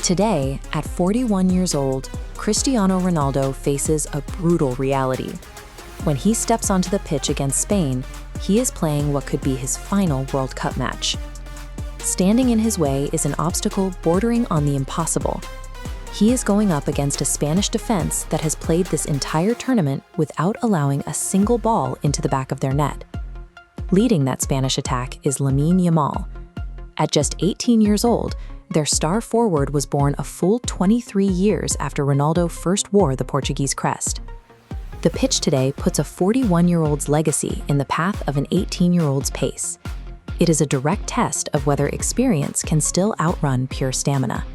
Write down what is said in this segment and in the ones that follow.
Today, at 41 years old, Cristiano Ronaldo faces a brutal reality. When he steps onto the pitch against Spain, he is playing what could be his final World Cup match. Standing in his way is an obstacle bordering on the impossible. He is going up against a Spanish defense that has played this entire tournament without allowing a single ball into the back of their net. Leading that Spanish attack is Lamine Yamal. At just 18 years old, their star forward was born a full 23 years after Ronaldo first wore the Portuguese crest. The pitch today puts a 41-year-old's legacy in the path of an 18-year-old's pace. It is a direct test of whether experience can still outrun pure stamina.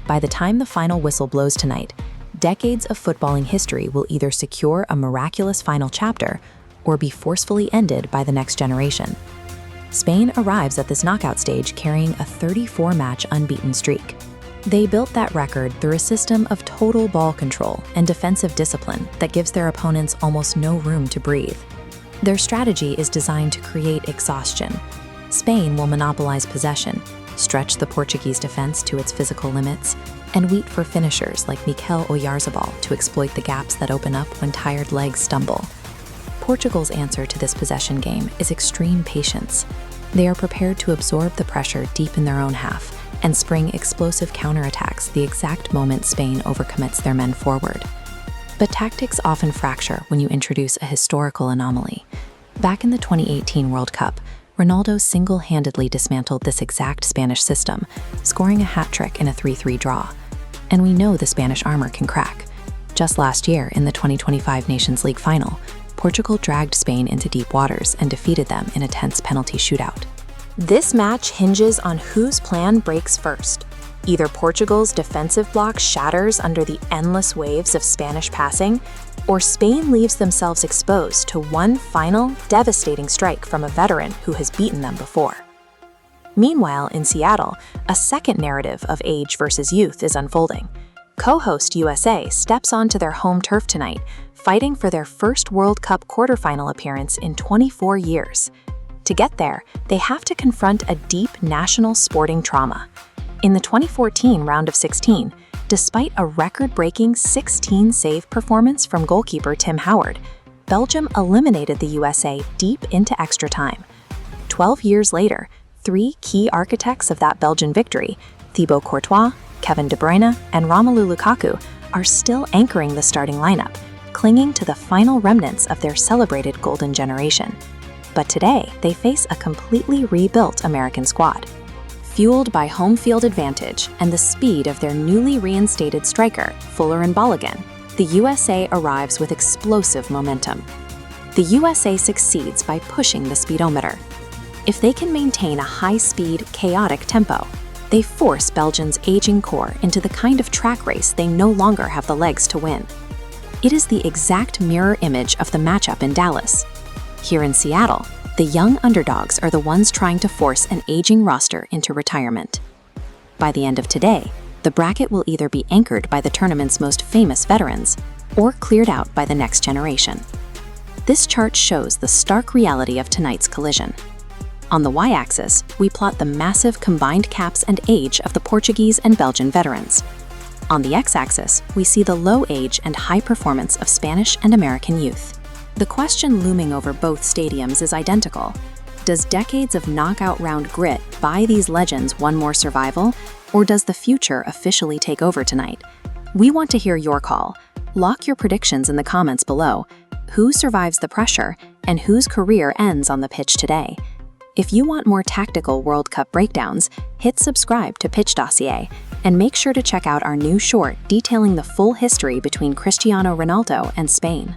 By the time the final whistle blows tonight, decades of footballing history will either secure a miraculous final chapter or be forcefully ended by the next generation. Spain arrives at this knockout stage carrying a 34-match unbeaten streak. They built that record through a system of total ball control and defensive discipline that gives their opponents almost no room to breathe. Their strategy is designed to create exhaustion. Spain will monopolize possession, stretch the Portuguese defense to its physical limits, and wait for finishers like Mikel Oyarzabal to exploit the gaps that open up when tired legs stumble. Portugal's answer to this possession game is extreme patience. They are prepared to absorb the pressure deep in their own half and spring explosive counterattacks the exact moment Spain overcommits their men forward. But tactics often fracture when you introduce a historical anomaly. Back in the 2018 World Cup, Ronaldo single-handedly dismantled this exact Spanish system, scoring a hat-trick in a 3-3 draw. And we know the Spanish armor can crack. Just last year, in the 2025 Nations League final, Portugal dragged Spain into deep waters and defeated them in a tense penalty shootout. This match hinges on whose plan breaks first. Either Portugal's defensive block shatters under the endless waves of Spanish passing, or Spain leaves themselves exposed to one final, devastating strike from a veteran who has beaten them before. Meanwhile, in Seattle, a second narrative of age versus youth is unfolding. Co-host USA steps onto their home turf tonight, fighting for their first World Cup quarterfinal appearance in 24 years. To get there, they have to confront a deep national sporting trauma. In the 2014 round of 16, despite a record-breaking 16-save performance from goalkeeper Tim Howard, Belgium eliminated the USA deep into extra time. 12 years later, three key architects of that Belgian victory, Thibaut Courtois, Kevin De Bruyne, and Romelu Lukaku, are still anchoring the starting lineup, clinging to the final remnants of their celebrated golden generation. But today, they face a completely rebuilt American squad. Fueled by home field advantage and the speed of their newly reinstated striker, Fuller and Balogun, the USA arrives with explosive momentum. The USA succeeds by pushing the speedometer. If they can maintain a high-speed, chaotic tempo, they force Belgium's aging core into the kind of track race they no longer have the legs to win. It is the exact mirror image of the matchup in Dallas. Here in Seattle, the young underdogs are the ones trying to force an aging roster into retirement. By the end of today, the bracket will either be anchored by the tournament's most famous veterans or cleared out by the next generation. This chart shows the stark reality of tonight's collision. On the y-axis, we plot the massive combined caps and age of the Portuguese and Belgian veterans. On the x-axis, we see the low age and high performance of Spanish and American youth. The question looming over both stadiums is identical. Does decades of knockout round grit buy these legends one more survival, or does the future officially take over tonight? We want to hear your call. Lock your predictions in the comments below. Who survives the pressure, and whose career ends on the pitch today? If you want more tactical World Cup breakdowns, hit subscribe to Pitch Dossier, and make sure to check out our new short detailing the full history between Cristiano Ronaldo and Spain.